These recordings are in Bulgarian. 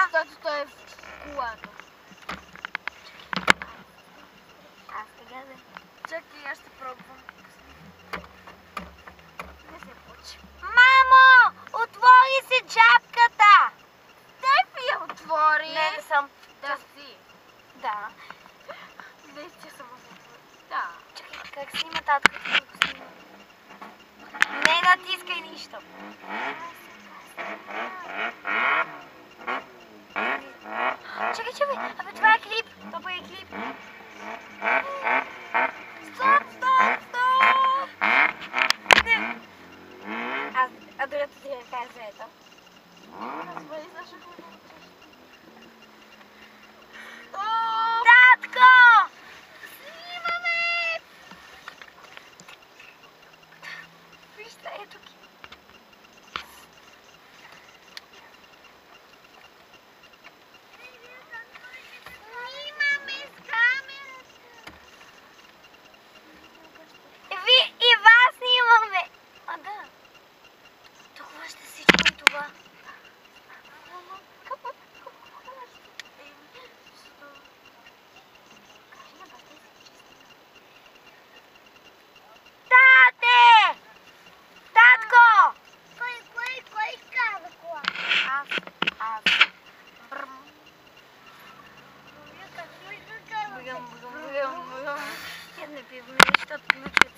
Защото той е в колата. Аз сега да... Чакай, аз ще пробвам. Не се получи. Мамо! Отвори се джапката! Стефи я отвори! Не съм. Да си. Да. Наистина съм отвори. Да. Чакай, как снима татката? Как го снима? Не натискай нищо. Чакай, чакай. Абе, това е клип. Това е клип. Стоп, стоп, стоп! Не. А другата ти ръка е заета. Развали защото... Татко! Снимаме! Вижте, ето ги. Снимаме с камерата. И вас снимаме. А, да. Това ще всичко и това. Тате! Татко! Кой кара кола? Аз. Бегам. Я не пивам нищо от ключица.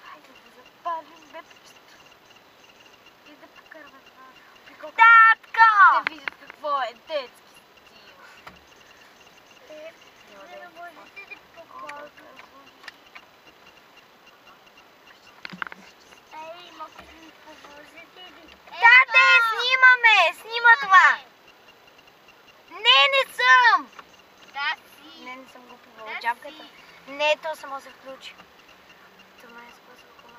Хайде да запалим бепчето. И да покарваме това. Татко! Да видят какво е детски стил. Не можете да покажете. Ей, може да ми помогнете ли? Тате, снимаме! Снима това! Не съм! Да си. Не съм го пивала. Да Джапката. си. Не, то само се включи. Това е спасва кола.